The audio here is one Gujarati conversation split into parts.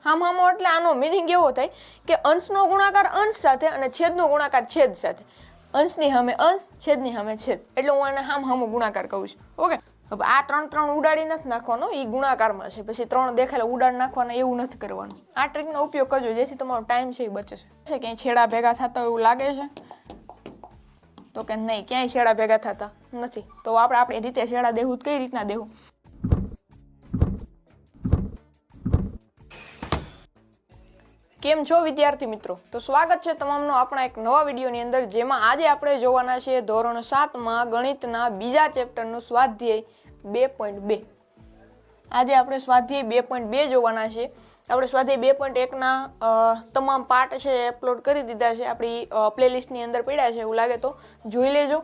હામહામો એટલે આનો મીનિંગ એવો થાય કે અંશનો ગુણાકાર અંશ સાથે અને છેદનો ગુણાકાર છેદ સાથે. અંશની સામે અંશ, છેદની સામે છેદ, એટલે હું આને હામહામો ગુણાકાર કહું છું. ઓકે, હવે આ 3 3 ઉડાડી નથી નાખવાનો, એ ગુણાકારમાં છે. પછી 3 દેખાયેલા ઉડાડી નાખવાના એવું નથી કરવાનું. આ ટ્રીકનો ઉપયોગ કરજો જેથી તમારો ટાઈમ છે એ બચે છે. ક્યાંય છેડા ભેગા થતા એવું લાગે છે તો કે નહીં, ક્યાંય છેડા ભેગા થતા નથી. તો આપણે આપણી રીતે છેડા દેવું કઈ રીતના દેવું? કેમ છો વિદ્યાર્થી મિત્રો? તો સ્વાગત છે તમામનો આપણા એક નવા વિડીયોની અંદર, જેમાં આજે આપણે જોવાના છે ધોરણ 7માં ગણિતના બીજા ચેપ્ટરનું સ્વાધ્યાય 2.2. આજે આપણે સ્વાધ્યાય 2.2 જોવાના છે. આપણે સ્વાધ્યાય 2.1ના તમામ પાર્ટ છે એ અપલોડ કરી દીધા છે, આપણી પ્લેલિસ્ટની અંદર પડ્યા છે, એવું લાગે તો જોઈ લેજો.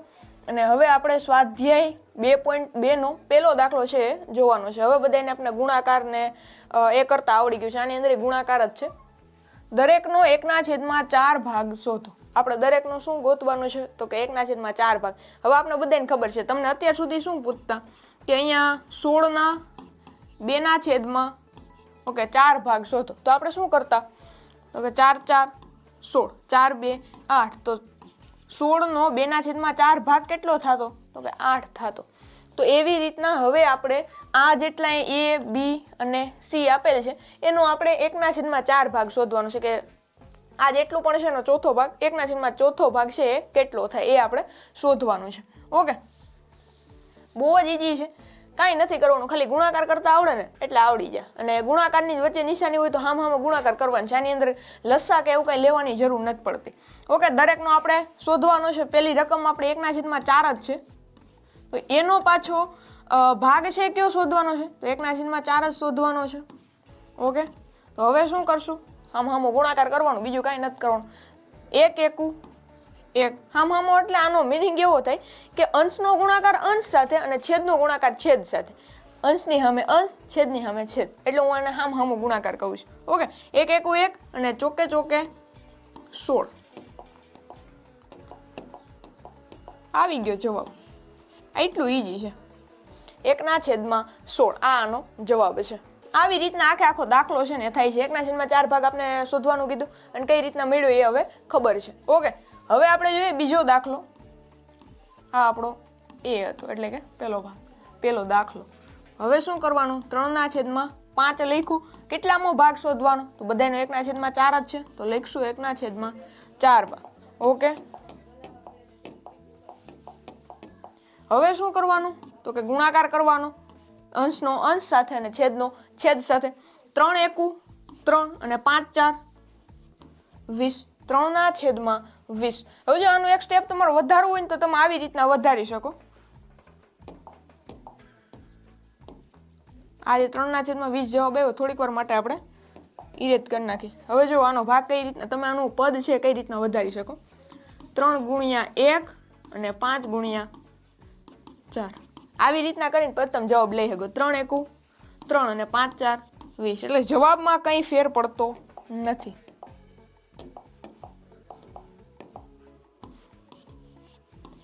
અને હવે આપણે સ્વાધ્યાય 2.2નો પહેલો દાખલો છે એ જોવાનો છે. હવે બધાને આપણે ગુણાકાર ને એ કરતા આવડી ગયું છે. આની અંદર ગુણાકાર જ છે. દરેકનો 1/4 ભાગ શોધો. આપણે દરેકનો શું ગોતવાનું છે તો કે 1/4 ભાગ. હવે આપણે બધાને ખબર છે, તમને અત્યાર સુધી શું પૂછતા કે અહીંયા 16ના 2/4 ઓકે 4 ભાગ શોધો. તો આપણે શું કરતા તો કે 4 4 16, 4 2 8. તો 16નો 2/4 ભાગ કેટલો થતો તો કે 8 થતો. તો એવી રીતના હવે આપણે આ જેટલા A, B અને C આપેલ છે એનો આપણે 1/4 ભાગ શોધવાનો છે, કે આ જેટલું પણ છે એનો ચોથો ભાગ, 1/4 ભાગ છે એ કેટલો થાય એ આપણે શોધવાનું છે. ઓકે, બહુ જ ઈઝી છે, કાંઈ નથી કરવાનું, ખાલી ગુણાકાર કરતા આવડે ને એટલે આવડી જાય. અને ગુણાકારની વચ્ચે નિશાની હોય તો હામ ગુણાકાર કરવાનો છે. આની અંદર લસા કે એવું કંઈ લેવાની જરૂર નથી પડતી. ઓકે, દરેકનો આપણે શોધવાનો છે. પહેલી રકમ આપણે 1/4 જ છે, તો એનો પાછો ભાગ છે કયો શોધવાનો છે તો 1/4 જ શોધવાનો છે. ઓકે, તો હવે શું કરશું? હામહામો ગુણાકાર કરવાનું, બીજું કાંઈ નથી કરવાનું. 1 1 1. હામહામો એટલે આનો મીનિંગ એવો થાય કે અંશનો ગુણાકાર અંશ સાથે અને છેદનો ગુણાકાર છેદ સાથે. અંશની સામે અંશ, છેદની સામે છેદ, એટલે હું આને હામહામો ગુણાકાર કહું છું. ઓકે, 1 1 1 અને ચોકે ચોકે 16. આવી ગયો જવાબ. એટલું ઈઝી છે, 1/16 આનો જવાબ છે. આવી રીતના આખો દાખલો છે ને થાય છે. 1/4 ભાગ આપણે શોધવાનું કીધું અને કઈ રીતના મળ્યો એ હવે ખબર છે. ઓકે, હવે આપણે જોઈએ બીજો દાખલો. આ આપણો એ હતો, એટલે કે પહેલો દાખલો. હવે શું કરવાનું? 3/5 લખ્યું. કેટલામો ભાગ શોધવાનો તો બધાનો 1/4 જ છે, તો લખશું 1/4 ભાગ. ઓકે, હવે શું કરવાનું તો કે ગુણાકાર કરવાનો, અંશનો અંશ સાથે અને છેદનો છેદ સાથે. 3 1 3 અને 5 4 20. 3/20. હવે જો આનું એક સ્ટેપ તમારે વધારવું હોય ને તો તમે આવી રીતના વધારી શકો. આજે 3/20 જવાબ આવ્યો. થોડીક વાર માટે આપણે ઇરેજ કરી નાખીશ. હવે જો આનો ભાગ કઈ રીતના, તમે આનું પદ છે કઈ રીતના વધારી શકો. 3 × 1 અને 5 × 4. આવી રીતના કરીને પછી તમે જવાબ લઈ શકો. 3 1 3 અને 5 4 20. એટલે જવાબમાં કંઈ ફેર પડતો નથી.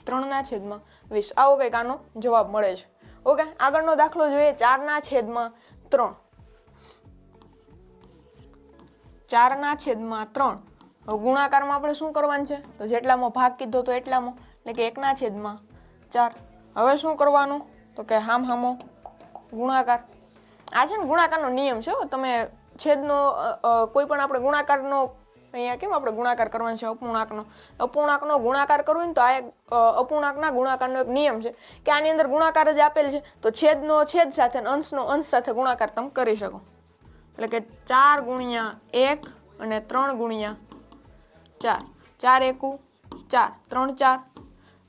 ત્રણના છેદમાં 20. આવો કંઈક આનો જવાબ મળે છે. ઓકે, આગળનો દાખલો જોઈએ. 4/3. 4/3. હવે ગુણાકારમાં આપણે શું કરવાનું છે તો જેટલામાં ભાગ કીધો તો એટલામાં, એટલે કે 1/4. હવે શું કરવાનું તો કે હામહામો ગુણાકાર. આ છે ને ગુણાકારનો નિયમ છે. તમે છેદનો કોઈ પણ આપણે ગુણાકારનો અહીંયા કેમ આપણે ગુણાકાર કરવાનો છે અપૂર્ણાંકનો ગુણાકાર કરવો ને તો આ એક અપૂર્ણાંકના ગુણાકારનો એક નિયમ છે કે આની અંદર ગુણાકાર જ આપેલ છે, તો છેદનો છેદ સાથે અને અંશનો અંશ સાથે ગુણાકાર તમે કરી શકો. એટલે કે 4 × 1 અને 3 × 4. 4 1 4 3 4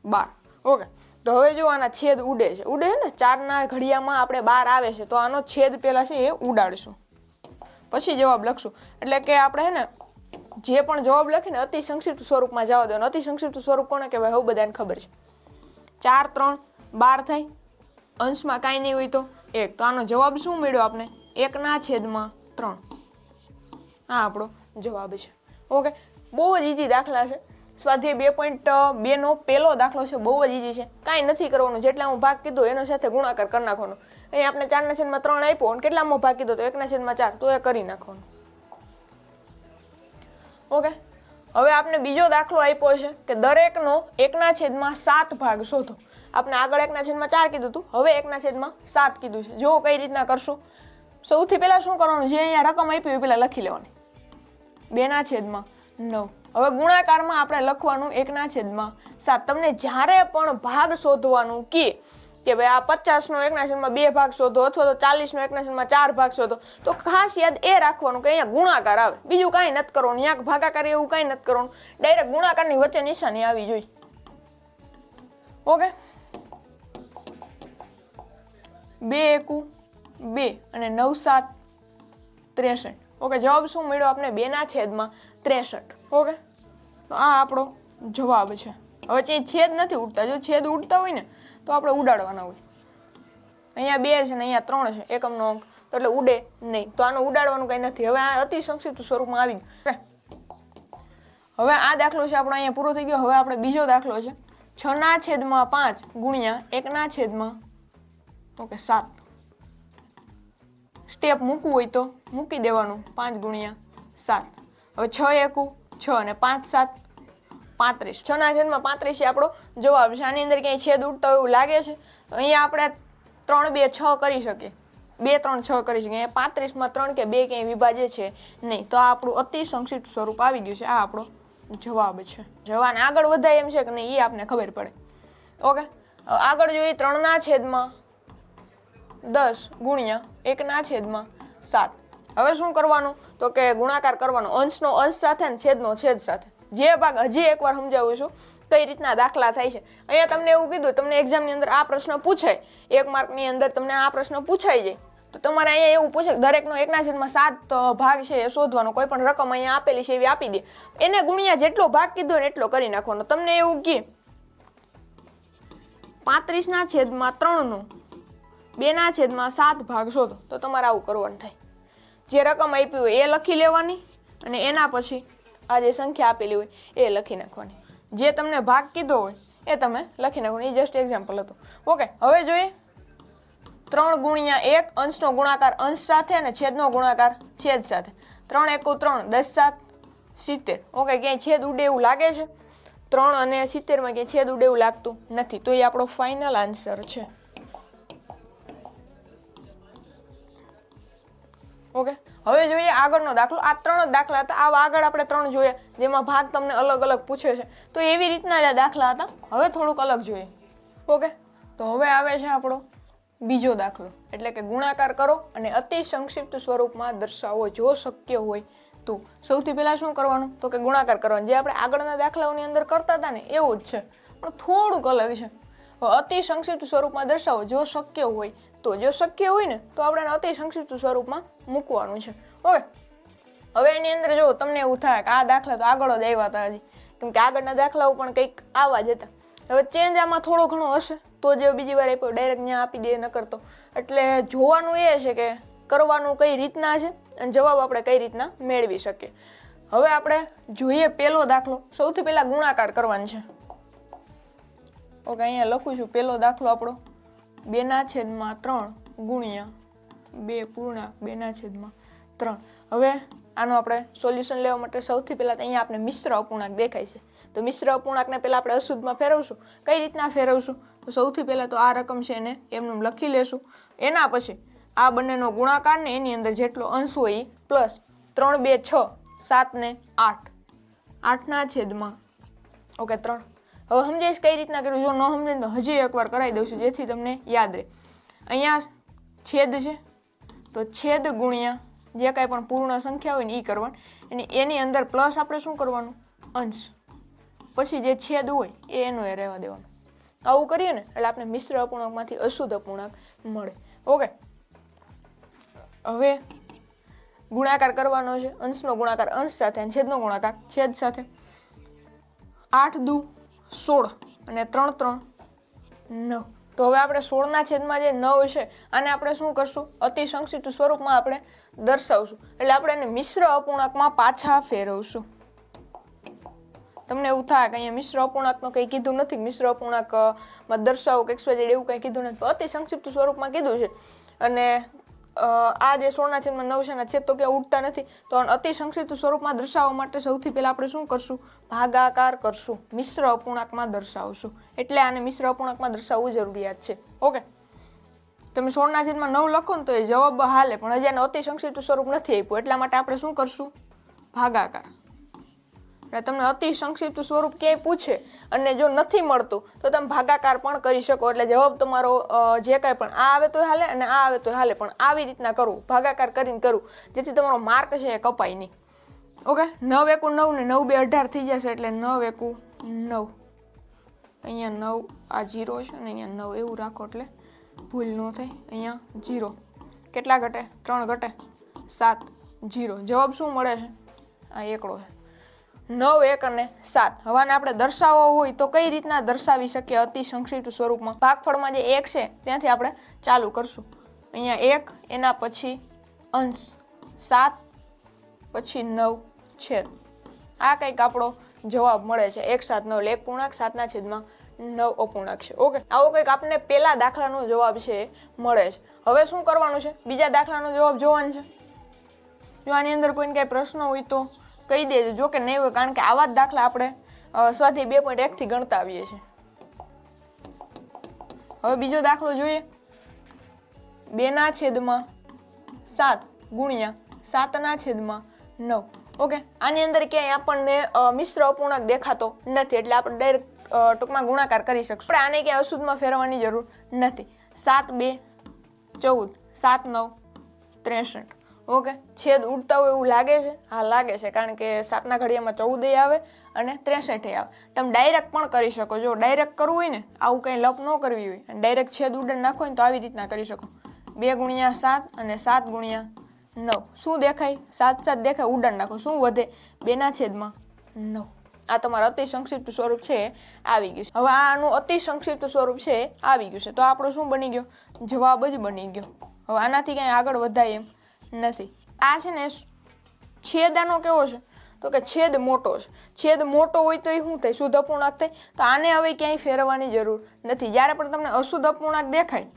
12. ઓકે, તો હવે જો આના છેદ ઉડે છે ને 4ના ઘડિયામાં આપણે 12 આવે છે, તો આનો છેદ પહેલા છે એ ઉડાડશું, પછી જવાબ લખશું. એટલે કે આપણે હે ને જે પણ જવાબ લખીને અતિ સંક્ષિપ્ત સ્વરૂપમાં જવા દો. અતિ સંક્ષિપ્ત સ્વરૂપ કોને કહેવાય હવે બધાને ખબર છે. 4 3 12 થાય, અંશમાં કાંઈ નહીં હોય તો 1. તો આનો જવાબ શું મળ્યો આપણે? 1/3. આ આપણો જવાબ છે. ઓકે, બહુ જ ઈઝી દાખલા છે. સ્વાધ્યાય 2.2નો પહેલો દાખલો છે, બહુ જ ઈઝી છે. કાંઈ નથી કરવાનું, જેટલા હું ભાગ કીધો એનો સાથે ગુણાકાર કરી નાખવાનો. અહીંયા આપણે 4/3 આપ્યો અને કેટલામાં ભાગ કીધો તો 1/4, તો એ કરી નાખવાનું. ઓકે, હવે આપણે બીજો દાખલો આપ્યો છે કે દરેકનો 1/7 ભાગ શોધો. આપણે આગળ 1/4 કીધું હતું, હવે 1/7 કીધું છે. જો કઈ રીતના કરશું. સૌથી પહેલા શું કરવાનું, જે અહીંયા રકમ આપી હોય પહેલા લખી લેવાની 2/9. હવે ગુણાકારમાં આપણે લખવાનું 1/7. તમને જ્યારે પણ ભાગ શોધવાનું કે ભાઈ આ 50નો 1/2 ભાગ શોધો અથવા તો 40નો 1/4 ભાગ શોધો, તો ખાસ યાદ એ રાખવાનું કે અહીંયા ગુણાકાર આવે, બીજું કાંઈ નથી કરવાનું. અહીંયા ભાગાકાર એવું કાંઈ નથી કરવાનું, ડાયરેક્ટ ગુણાકારની વચ્ચે નિશાની આવી જોઈએ. ઓકે, 2 × 2 અને 9×7 = 63. ઓકે, જવાબ શું મળ્યો આપણે? 2/63. ઓકે, તો આ આપણો જવાબ છે. હવે છેદ નથી ઉડતા, જો છેદ ઉડતા હોય ને તો આપણે ઉડાડવાના હોય. અહીંયા 2 છે ને અહીંયા 3 છે એકમનો અંક, તો એટલે ઉડે નહીં, તો આનું ઉડાડવાનું કંઈ નથી. હવે આ અતિ સંક્ષિપ્ત સ્વરૂપમાં આવી ગયું. હવે આ દાખલો છે આપણો અહીંયા પૂરો થઈ ગયો. હવે આપણે બીજો દાખલો છે 6/5 ગુણ્યા 1/7. સ્ટેપ મૂકવું હોય તો મૂકી દેવાનું 5 × 7. હવે 6 × 6 અને 5×7 = 35. 6/35 એ આપણો જવાબ છે. આની અંદર ક્યાંય છેદ ઉડતા હોય એવું લાગે છે, તો અહીંયા આપણે 3, 2, 6 કરી શકીએ, 2, 3, 6 કરી શકીએ. અહીંયા 35માં 3 કે 2 ક્યાંય વિભાજ્ય છે નહીં, તો આ આપણું અતિ સંક્ષિપ્ત સ્વરૂપ આવી ગયું છે. આ આપણો જવાબ છે. જવાને આગળ વધાય એમ છે કે નહીં એ આપણને ખબર પડે. ઓકે, આગળ જોઈએ 3/10 ગુણ્યા 1/7. હવે શું કરવાનું, તો કે ગુણાકાર કરવાનો, અંશનો અંશ સાથે ને છેદનો છેદ સાથે. જે ભાગ હજી એકવાર સમજાવું છું કઈ રીતના દાખલા થાય છે. અહીંયા તમને એવું કીધું, તમને એક્ઝામની અંદર આ પ્રશ્ન પૂછાય, 1 માર્કની અંદર તમને આ પ્રશ્ન પૂછાઈ જાય, તો તમારે અહીંયા એવું પૂછે દરેકનો 1/7 ભાગ છે એ શોધવાનો. કોઈ પણ રકમ અહીંયા આપેલી છે એવી આપી દે, એને ગુણ્યા જેટલો ભાગ કીધો ને એટલો કરી નાખવાનો. તમને એવું કે 35/3નો 2/7 ભાગ શોધો, તો તમારે આવું કરવાનું થાય. જે રકમ આપી હોય એ લખી લેવાની અને એના પછી આ જે સંખ્યા આપેલી હોય એ લખી નાખવાની. જે તમને ભાગ કીધો હોય એ તમે લખી નાખવાનું. એ જસ્ટ એક્ઝામ્પલ હતું. ઓકે, હવે જોઈએ 3 × 1 અંશનો ગુણાકાર અંશ સાથે અને છેદનો ગુણાકાર છેદ સાથે. 3 × 1 = 3, 10×7 = 70. ઓકે, ક્યાંય છેદ ઉડે એવું લાગે છે? 3 અને 70માં ક્યાંય છેદ ઉડે એવું લાગતું નથી, તો એ આપણો ફાઇનલ આન્સર છે. ઓકે, હવે જોઈએ આગળનો દાખલો. આ 3 જ દાખલા હતા. આવા આગળ આપણે 3 જોઈએ જેમાં ભાગ તમને અલગ અલગ પૂછે છે, તો એવી રીતના જ આ દાખલા હતા. હવે થોડુંક અલગ જોઈએ. ઓકે, તો હવે આવે છે આપણો બીજો દાખલો, એટલે કે ગુણાકાર કરો અને અતિ સંક્ષિપ્ત સ્વરૂપમાં દર્શાવો જો શક્ય હોય તો. સૌથી પહેલા શું કરવાનું, તો કે ગુણાકાર કરવાનો. જે આપણે આગળના દાખલાઓની અંદર કરતા હતા ને એવું જ છે, પણ થોડુંક અલગ છે. અતિ સંક્ષિપ્ત સ્વરૂપમાં દર્શાવો જો શક્ય હોય તો. જો શક્ય હોય ને તો આપણે અતિ સંક્ષિપ્ત સ્વરૂપમાં મૂકવાનું છે. ઓકે, હવે એની અંદર જો તમને એવું થાય કે આ દાખલા તો આગળ જ આવ્યા હતા હજી, કેમ કે આગળના દાખલાઓ પણ કંઈક આવા જ હતા. હવે ચેન્જ આમાં થોડો ઘણો હશે તો જે બીજી વાર આપ્યો ડાયરેક્ટ ત્યાં આપી દે ન કરતો. એટલે જોવાનું એ છે કે કરવાનું કઈ રીતના છે અને જવાબ આપણે કઈ રીતના મેળવી શકીએ. હવે આપણે જોઈએ પહેલો દાખલો. સૌથી પહેલા ગુણાકાર કરવાનો છે. ઓકે, અહીંયા લખું છું પહેલો દાખલો આપણો 2/3 ગુણ્યા 2/2/3. હવે આનો આપણે સોલ્યુશન લેવા માટે સૌથી પહેલાં અહીંયા આપણે મિશ્ર અપૂર્ણાંક દેખાય છે, તો મિશ્ર અપૂર્ણાંકને પહેલાં આપણે અશુદ્ધમાં ફેરવશું. કઈ રીતના ફેરવશું, તો સૌથી પહેલાં તો આ રકમ છે એને એમનું લખી લેશું. એના પછી આ બંનેનો ગુણાકાર ને એની અંદર જેટલો અંશ હોય એ પ્લસ 3, 2, 6, 7 ને 8, 8/3. ઓકે, 3. હવે સમજાઈશ કઈ રીતના કર્યું. જો ન સમજાય તો હજી એકવાર કરાવી દઉં છું જેથી તમને યાદ રહે. અહીંયા છેદ છે તો છેદ ગુણ્યા જે કાંઈ પણ પૂર્ણ સંખ્યા હોય ને એ કરવાનું, અને એની અંદર પ્લસ આપણે શું કરવાનું, અંશ, પછી જે છેદ હોય એનું એ રહેવા દેવાનું. આવું કરીએ ને એટલે આપણે મિશ્ર અપૂર્ણાંકમાંથી અશુદ્ધ અપૂર્ણાંક મળે. ઓકે, હવે ગુણાકાર કરવાનો છે. અંશનો ગુણાકાર અંશ સાથે અને છેદનો ગુણાકાર છેદ સાથે. 8 × 2 = 16 અને 3, 3 = 9. તો હવે આપણે 16/માં જે 9 છે આને આપણે શું કરશું, અતિ સંક્ષિપ્ત સ્વરૂપમાં આપણે દર્શાવશું. એટલે આપણે એને મિશ્ર અપૂર્ણાંકમાં પાછા ફેરવશું. તમને એવું થાય કે અહીંયા મિશ્ર અપૂર્ણાંકનું કંઈ કીધું નથી, મિશ્ર અપૂર્ણાંકમાં દર્શાવો કે XYZ એવું કંઈ કીધું નથી, અતિ સંક્ષિપ્ત સ્વરૂપમાં કીધું છે. અને આ જે 16/9 છે એના છેદ તો ક્યાં ઉડતા નથી, તો અતિ સંક્ષિપ્ત સ્વરૂપમાં દર્શાવવા માટે સૌથી પહેલા આપણે શું કરશું? ભાગાકાર કરશું, મિશ્ર અપૂર્ણાંકમાં દર્શાવશું. એટલે આને મિશ્ર અપૂર્ણાંકમાં દર્શાવવું જરૂરિયાત છે. ઓકે, તમે 16/9 લખો ને તો એ જવાબ હાલે, પણ હજી આને અતિ સંક્ષિપ્ત સ્વરૂપ નથી આપ્યું, એટલા માટે આપણે શું કરશું? ભાગાકાર. એટલે તમને અતિ સંક્ષિપ્ત સ્વરૂપ ક્યાંય પૂછે અને જો નથી મળતું તો તમે ભાગાકાર પણ કરી શકો. એટલે જવાબ તમારો જે કાંઈ પણ આ આવે તો હાલે અને આ આવે તો હાલે, પણ આવી રીતના કરવું, ભાગાકાર કરીને કરવું, જેથી તમારો માર્ક છે એ કપાય નહીં. ઓકે, 9 એકુ 9 ને 9 2 18 થઈ જશે, એટલે 9 એકુ 9. અહીંયા 9 આ 0 છે ને અહીંયા 9 એવું રાખો એટલે ભૂલ ન થાય. અહીંયા 0 કેટલા ઘટે? 3 ઘટે, 7 0. જવાબ શું મળે છે? આ એકડો છે. 9 1 અને 7. હવે આપણે દર્શાવવો હોય તો કઈ રીતના દર્શાવી શકીએ અતિ સંક્ષિપ્ત સ્વરૂપમાં? ભાગફળમાં જે 1 છે ત્યાંથી આપણે ચાલુ કરશું. અહીંયા 1, એના પછી અંશ 7, પછી 9 છેદ. આ કંઈક આપણો જવાબ મળે છે. 1 7 9 1 પૂર્ણાંક 7/9 અપૂર્ણાંક છે. ઓકે, આવો કંઈક આપણને પહેલા દાખલાનો જવાબ છે એ મળે છે. હવે શું કરવાનું છે? બીજા દાખલાનો જવાબ જોવાનો છે. જો આની અંદર કોઈને કાંઈ પ્રશ્ન હોય તો કહી દેજો. જો કે નહીં હોય, કારણ કે આવા જ દાખલા આપણે સ્વાધ્યાય 2.1 થી ગણતા આવીએ છીએ. હવે બીજો દાખલો જોઈએ. 2/7 ગુણ્યા 7/9. ઓકે, આની અંદર ક્યાંય આપણને મિશ્ર અપૂર્ણાંક દેખાતો નથી, એટલે આપણે ડાયરેક્ટ ટૂંકમાં ગુણાકાર કરી શકશું. આપણે આને ક્યાંય અશુદ્ધમાં ફેરવવાની જરૂર નથી. 7 2 14, 7 9 63. ઓકે, છેદ ઉડતા હોય એવું લાગે છે? હા, લાગે છે, કારણ કે 7ના ઘડિયામાં 14 આવે અને 63 આવે. તમે ડાયરેક્ટ પણ કરી શકો. જો ડાયરેક્ટ કરવું હોય ને, આવું કંઈ લપ ન કરવી હોય, ડાયરેક્ટ છેદ ઉડાડી નાખો હોય તો આવી રીતના કરી શકો. 2 × 7 અને 7 × 9. શું દેખાય? 7 7 દેખાય, ઉડાડી નાખો. શું વધે? 2/9. આ તમારું અતિ સંક્ષિપ્ત સ્વરૂપ છે આવી ગયું છે. હવે આનું અતિ સંક્ષિપ્ત સ્વરૂપ છે આવી ગયું છે, તો આપણો શું બની ગયો? જવાબ જ બની ગયો. હવે આનાથી કંઈ આગળ વધાય એમ નથી. આ છે ને છેદ આનો કેવો છે? તો કે છેદ મોટો છે. છેદ મોટો હોય તો એ શું થાય? શુદ્ધ અપૂર્ણાંક થાય. તો આને હવે ક્યાંય ફેરવવાની જરૂર નથી. જ્યારે પણ તમને અશુદ્ધ અપૂર્ણાંક દેખાય,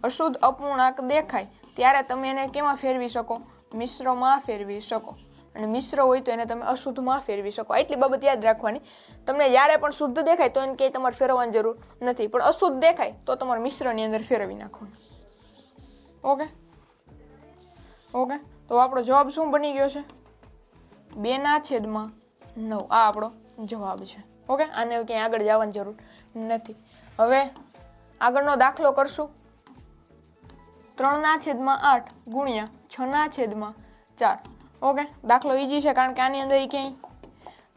અશુદ્ધ અપૂર્ણાંક દેખાય ત્યારે તમે એને કેમાં ફેરવી શકો? મિશ્રમાં ફેરવી શકો. અને મિશ્ર હોય તો એને તમે અશુદ્ધમાં ફેરવી શકો. એટલી બાબત યાદ રાખવાની. તમને જ્યારે પણ શુદ્ધ દેખાય તો એને ક્યાંય તમારે ફેરવવાની જરૂર નથી, પણ અશુદ્ધ દેખાય તો તમારે મિશ્રની અંદર ફેરવી નાખવાનું. ઓકે ઓકે, તો આપણો જવાબ શું બની ગયો છે? 2/9. આ આપણો જવાબ છે. ઓકે, આને ક્યાંય આગળ જવાની જરૂર નથી. હવે આગળનો દાખલો કરશું. 3/8 ગુણ્યા 6/4. ઓકે, દાખલો ઈઝી છે, કારણ કે આની અંદર ક્યાંય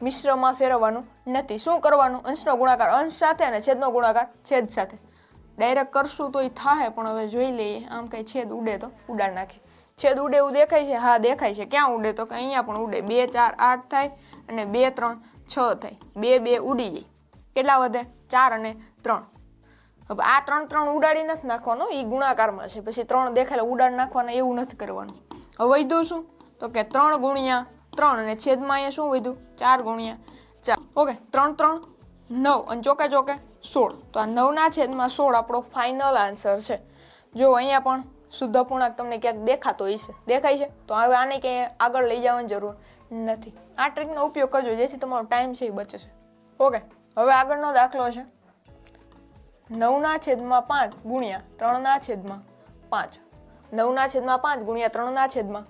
મિશ્રમાં ફેરવવાનું નથી. શું કરવાનું? અંશનો ગુણાકાર અંશ સાથે અને છેદનો ગુણાકાર છેદ સાથે. ડાયરેક્ટ કરશું તો એ થાય, પણ હવે જોઈ લઈએ. આમ કંઈ છેદ ઉડે તો ઉડાડ નાખે. છેદ ઉડે એવું દેખાય છે? હા, દેખાય છે. ક્યાં ઉડે? તો કે અહીંયા પણ ઉડે. 2 4 8 થાય અને 2 3 6 થાય. 2 2 ઉડી જાય. કેટલા વધે? 4 અને 3. હવે આ 3 3 ઉડાડી નથી નાખવાનો, એ ગુણાકારમાં છે. પછી 3 દેખાય ઉડાડી નાખવાના, એવું નથી કરવાનું. હવે વધ્યું શું? તો કે 3 × 3 અને છેદમાં અહીંયા શું વધ્યું? 4 × 4. ઓકે, 3 3 9 અને ચોકે ચોકે 16. તો આ 9/16 આપણો ફાઇનલ આન્સર છે. જો અહીંયા પણ શુદ્ધ અપૂર્ણાંક તમને ક્યાંક દેખાતો હશે, દેખાય છે? તો હવે આને ક્યાંય આગળ લઈ જવાની જરૂર નથી. આ ટ્રીકનો ઉપયોગ કરજો, જેથી તમારો ટાઈમ છે એ બચે છે. ઓકે, હવે આગળનો દાખલો છે 9/5 ગુણ્યા 3/5. 9/5 ગુણ્યા 3/5.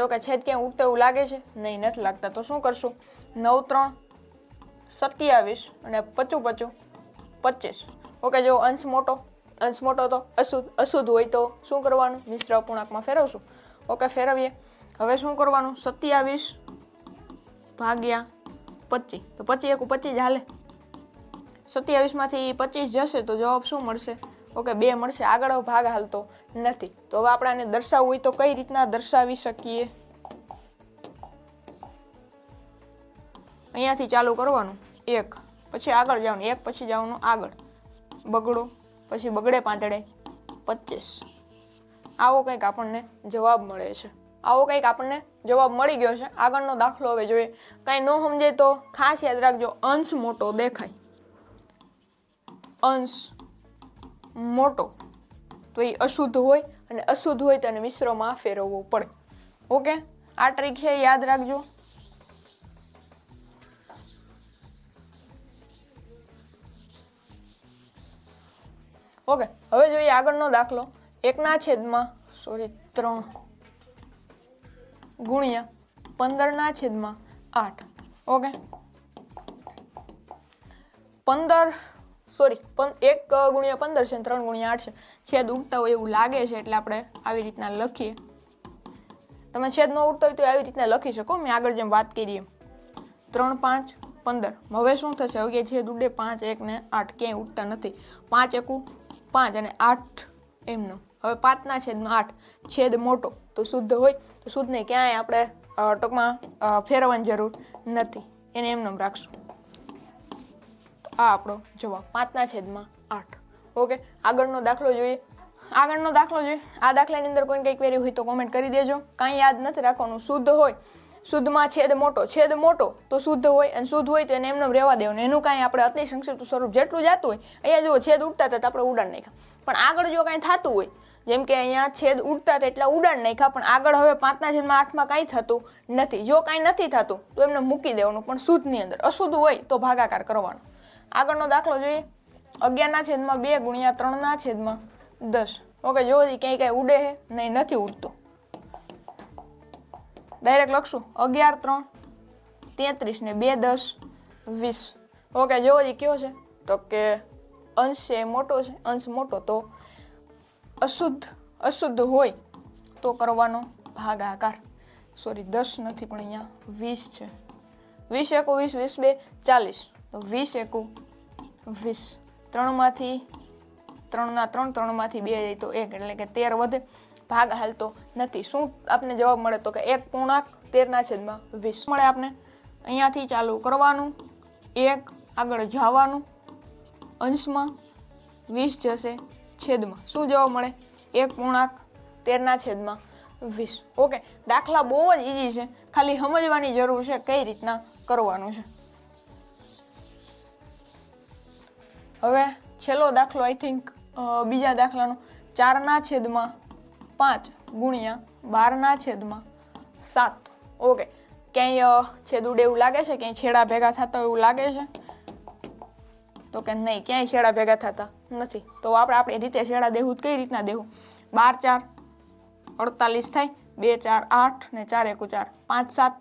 ઓકે, છેદ ક્યાં ઉડતો એવું લાગે છે? નહીં, નથી લાગતા. તો શું કરશું? 9 3 27 અને 5 5 25. ઓકે, જો અંશ મોટો તો અશુદ્ધ હોય તો શું કરવાનું? મિશ્ર અપૂર્ણાંકમાં ફેરવશું. ઓકે, ફેરવીએ. હવે શું કરવાનું? 27 ભાગ્યા 25. તો 25 એકુ 25 જ હાલે. 27માંથી 25 જશે તો જવાબ શું મળશે? ઓકે, 2 મળશે. આગળ ભાગ હાલતો નથી. તો હવે આપણે આને દર્શાવવું હોય તો કઈ રીતના દર્શાવી શકીએ? અહીંયાથી ચાલુ કરવાનું. 1 પછી આગળ જવાનું, 1 પછી જવાનું આગળ. બગડો, પછી બગડે પાંચડે 25. આવો કંઈક આપણને જવાબ મળે છે. આવો કંઈક આપણને જવાબ મળી ગયો છે। આગળનો દાખલો હવે જોઈએ। કાંઈ ન સમજાય તો ખાસ યાદ રાખજો, અંશ મોટો દેખાય, અંશ મોટો તો એ અશુદ્ધ હોય, અને અશુદ્ધ હોય તો એને મિશ્રમાં ફેરવવું પડે। ઓકે, આ ટ્રીક છે, યાદ રાખજો। ઓકે, હવે જોઈએ આગળનો દાખલો। 1/3 ગુણ્યા 15/8। ઓકે, 1 ગુણ્યા 15 છે, 3 ગુણ્યા 8 છે। છેદ ઉડતા હોય એવું લાગે છે એટલે આપણે આવી રીતના લખીએ। તમે છેદ ન ઉડતો હોય તો આવી રીતના લખી શકો, મેં આગળ જેમ વાત કરી એમ। 3, 5, 15। હવે શું થશે? હવે છેદ ઉડે 5, 1 ને 8 ક્યાંય ઉડતા નથી। 5 એકુ 5 અને 8 એમનો। હવે 5/8 છેદ મોટો તો શુદ્ધ હોય, તો શુદ્ધને ક્યાંય આપણે ટૂંકમાં ફેરવવાની જરૂર નથી, એને એમને રાખશું। આ આપણો જવાબ 5/8। ઓકે, આગળનો દાખલો જોઈએ। આ દાખલાની અંદર કોઈ કંઈ ક્વેરી હોય તો કોમેન્ટ કરી દેજો। કાંઈ યાદ નથી રાખવાનું, શુદ્ધ હોય, શુદ્ધમાં છેદ મોટો તો શુદ્ધ હોય, અને શુદ્ધ હોય તો એને એમને રહેવા દેવાનું, એનું કાંઈ આપણે અતિ સંક્ષિપ્ત સ્વરૂપ જેટલું જતું હોય। અહીંયા જુઓ છેદ ઉડતા હતા તો આપણે ઉડાડ નાખ્યા, પણ આગળ જો કાંઈ થતું હોય, જેમ કે અહીંયા છેદ ઉડતા હતા એટલા ઉડાડ નાખ્યા, પણ આગળ હવે 5/8માં કાંઈ થતું નથી। જો કાંઈ નથી થતું તો એમને મૂકી દેવાનું, પણ શુદ્ધની અંદર અશુદ્ધ હોય તો ભાગાકાર કરવાનો। આગળનો દાખલો જોઈએ। 11/2 ગુણ્યા 3/10। ઓકે, જો ક્યાંય ઉડે છે? નહીં, નથી ઉડતું। ડાયરેક્ટ લખશું 11 3 33 ને 2 10 20। ઓકે, જો કયો છે તો કે અંશ છે મોટો છે, અંશ મોટો તો અશુદ્ધ હોય તો કરવાનો ભાગાકાર। સોરી, 10 નથી પણ અહીંયા 20 છે। 20 એકુ 20, 20 2 40, તો 20 એકુ 20। 3 ના 3, 3 2 જાય તો 1, એટલે કે 13 વધે, ભાગ હાલતો નથી। શું આપને જવાબ મળે? તો કે 1/13/20 મળે આપને। અહીંયાથી ચાલુ કરવાનું, 1 આગળ જવાનું, અંશમાં 20 જશે છેદમાં, શું જવાબ મળે? 1/13/20। ઓકે, દાખલા બહુ જ ઈઝી છે, ખાલી સમજવાની જરૂર છે કઈ રીતના કરવાનું છે। હવે છેલ્લો દાખલો, આઈ થિંક બીજા દાખલાનો, 4/5 ગુણ્યા 12/7। ઓકે, ક્યાંય છેદ ઉડે એવું લાગે છે? ક્યાંય છેડા ભેગા થતા એવું લાગે છે? તો કે નહીં, ક્યાંય છેડા ભેગા થતા નથી। તો આપણે આપણી રીતે છેડા દેવું, કઈ રીતના દેવું? 12 4 48 થાય, 2 4 8 ને 4 એકુ 4 5 7।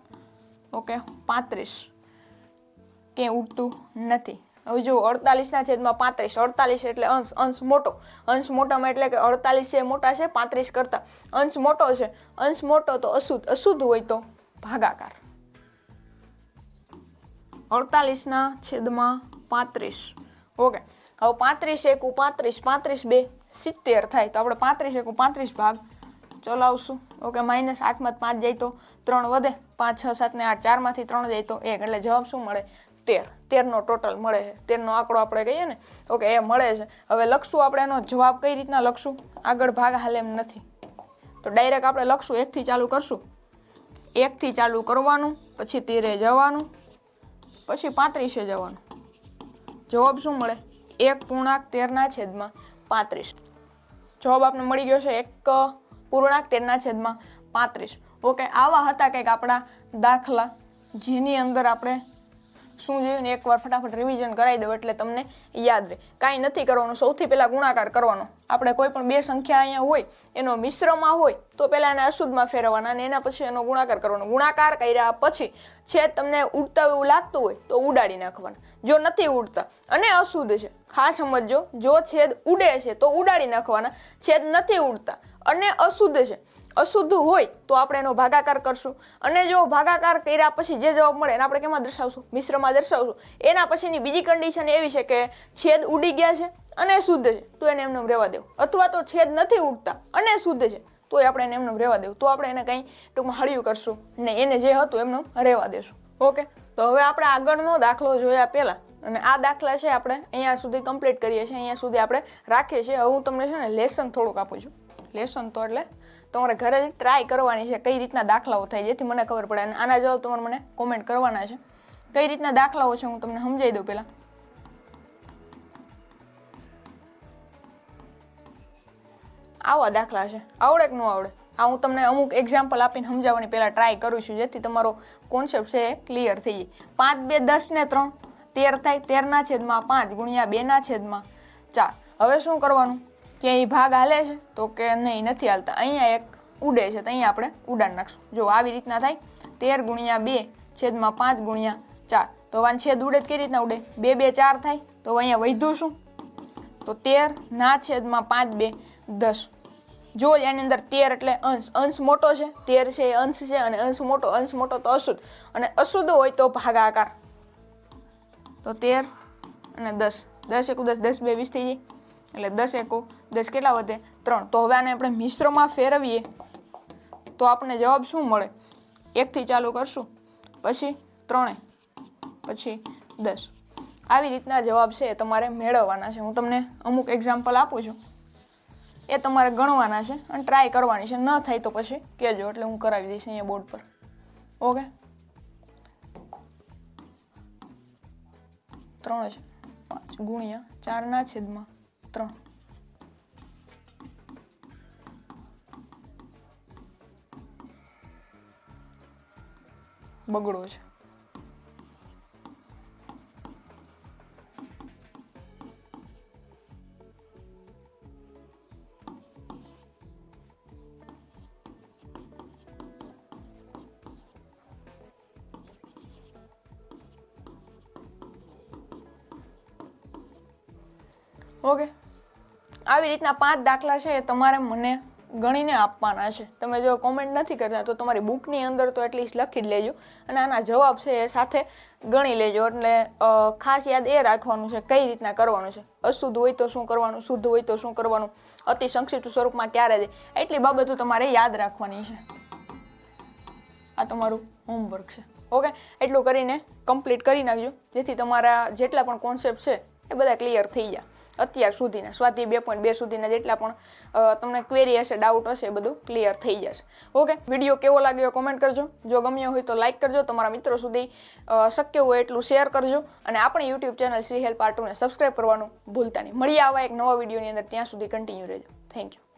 ઓકે, 35 ક્યાંય ઉડતું નથી। હવે જો 48/35, 48 એટલે અંશ મોટો, અંશ મોટામાં એટલે કે 48 છે મોટા છે 35 કરતા, અંશ મોટો છે, અંશ મોટો તો અશુદ્ધ હોય તો ભાગાકાર। 48/35। ઓકે, હવે 35 એકુ 35, 35 2 70 થાય, તો આપણે 35 એકુ 35 ભાગ ચલાવશું। ઓકે, -8 માં 5 જાય તો 3 વધે, 5 6 7 ને 8, 4 માંથી 3 જાય તો 1, એટલે જવાબ શું મળે? 13 નો ટોટલ મળે છે, 13 નો આંકડો આપણે કહીએ ને। ઓકે, એ મળે છે। હવે લખશું આપણે એનો જવાબ કઈ રીતના લખશું? આગળ ભાગ હાલે એમ નથી, તો ડાયરેક્ટ આપણે લખશું, 1 થી ચાલુ કરશું, 1 થી ચાલુ કરવાનું, પછી 13 જવાનું, પછી 35 જવાનું। જવાબ શું મળે? 1/13/35। જવાબ આપને મળી ગયો છે 1/13/35। ઓકે, આવા હતા કંઈક આપણા દાખલા, જેની અંદર આપણે શું જોયું ને એકવાર ફટાફટ રિવિઝન કરાવી દો એટલે તમને યાદ રહે। કાંઈ નથી કરવાનું, સૌથી પહેલાં ગુણાકાર કરવાનો। આપણે કોઈ પણ બે સંખ્યા અહીંયા હોય, એનો મિશ્રમાં હોય તો પહેલાં એને અશુદ્ધમાં ફેરવવાના, અને એના પછી એનો ગુણાકાર કરવાનો। ગુણાકાર કર્યા પછી છેદ તમને ઉડતા એવું લાગતું હોય તો ઉડાડી નાખવાના। જો નથી ઉડતા અને અશુદ્ધ છે, ખાસ સમજો, જો છેદ ઉડે છે તો ઉડાડી નાખવાના, છેદ નથી ઉડતા અને અશુદ્ધ છે, અશુદ્ધ હોય તો આપણે એનો ભાગાકાર કરશું, અને જો ભાગાકાર કર્યા પછી જે જવાબ મળે એને આપણે કેમાં દર્શાવશું? મિશ્રમાં દર્શાવશું। એના પછીની બીજી કન્ડિશન એવી છે કે છેદ ઉડી ગયા છે અને શુદ્ધ છે તો એને એમને રહેવા દેવું, અથવા તો છેદ નથી ઉડતા અને શુદ્ધ છે તો આપણે એને એમને રહેવા દેવું, તો આપણે એને કંઈ ટૂંકમાં હળિયું કરશું ને, એને જે હતું એમને રહેવા દેશું। ઓકે, તો હવે આપણે આગળનો દાખલો જોયા પહેલા, અને આ દાખલા છે આપણે અહીંયા સુધી કમ્પ્લીટ કરીએ છીએ, અહીંયા સુધી આપણે રાખીએ છીએ। હવે હું તમને છે ને લેસન થોડુંક આપું છું। લેસન તો એટલે તમારે ઘરે ટ્રાય કરવાની છે કઈ રીતના દાખલાઓ થાય, જેથી મને ખબર પડે. અને આના જવાબ તમારે મને કોમેન્ટ કરવાના છે. કઈ રીતના દાખલાઓ છે હું તમને સમજાવી દઉં પહેલાં. આવા દાખલા છે, આવડે કે ન આવડે? આ હું તમને અમુક એક્ઝામ્પલ આપીને સમજાવવાની પહેલાં ટ્રાય કરું છું, જેથી તમારો કોન્સેપ્ટ છે એ ક્લિયર થઈ જાય. 5 2 10 ને 3 13 થાય. 13/5 ગુણ્યા 2/4. હવે શું કરવાનું કે અહીં ભાગ હાલે છે તો કે નહીં, નથી હાલતા. અહીંયા એક ઉડે છે તો અહીંયા આપણે ઉડાન નાખશું. જો આવી રીતના થાય. 13 ગુણ્યા 2/5 ગુણ્યા 4. તો હવે છેદ ઉડે કઈ રીતના ઉડે? 2 2 4 થાય. તો અહીંયા વધ્યું શું? તો 13/5 2 10. જો એની અંદર 13 એટલે અંશ મોટો છે, 13 છે એ અંશ છે, અને અંશ મોટો તો અશુદ્ધ, અને અશુદ્ધ હોય તો ભાગાકાર. તો 13 અને 10, 10 એકુ 10, 10 2 20 થઈ જાય. એટલે 10 એકુ 10 કેટલા વધે? 3. તો હવે આને આપણે મિશ્રમાં ફેરવીએ તો આપણને જવાબ શું મળે? 1 થી ચાલુ કરશું, પછી 3, પછી 10. આવી રીતના જવાબ છે એ તમારે મેળવવાના છે. હું તમને અમુક એક્ઝામ્પલ આપું છું, એ તમારે ગણવાના છે અને ટ્રાય કરવાની છે. ન થાય તો પછી કહેજો, એટલે હું કરાવી દઈશ અહીંયા બોર્ડ પર. ઓકે, 3 છે 5 ગુણ્યા 4/3. બગડો છે. ઓકે, આવી રીતના 5 દાખલા છે એ તમારે મને ગણીને આપવાના છે. તમે જો કોમેન્ટ નથી કરતા તો તમારી બુકની અંદર તો એટલીસ્ટ લખી જ લેજો, અને આના જવાબ છે એ સાથે ગણી લેજો. એટલે ખાસ યાદ એ રાખવાનું છે કઈ રીતના કરવાનું છે. અશુદ્ધ હોય તો શું કરવાનું, શુદ્ધ હોય તો શું કરવાનું, અતિ સંક્ષિપ્ત સ્વરૂપમાં ક્યારે જાય, એટલી બાબતો તમારે યાદ રાખવાની છે. આ તમારું હોમવર્ક છે. ઓકે, એટલું કરીને કમ્પ્લીટ કરી નાખજો, જેથી તમારા જેટલા પણ કોન્સેપ્ટ છે એ બધા ક્લિયર થઈ જાય. અત્યાર સુધીના સ્વાધ્યાય 2.2 સુધીના જેટલા પણ તમને ક્વેરી હશે, ડાઉટ હશે, એ બધું ક્લિયર થઈ જશે. ઓકે, વિડીયો કેવો લાગ્યો કોમેન્ટ કરજો. જો ગમ્યો હોય તો લાઇક કરજો, તમારા મિત્રો સુધી શક્ય હોય એટલું શેર કરજો, અને આપણી YouTube channel Shri help art ને સબસ્ક્રાઈબ કરવાનું ભૂલતા નહીં. મળીએ આવા એક નવા વિડીયોની અંદર. ત્યાં સુધી કન્ટિન્યુ રહેજો. Thank you.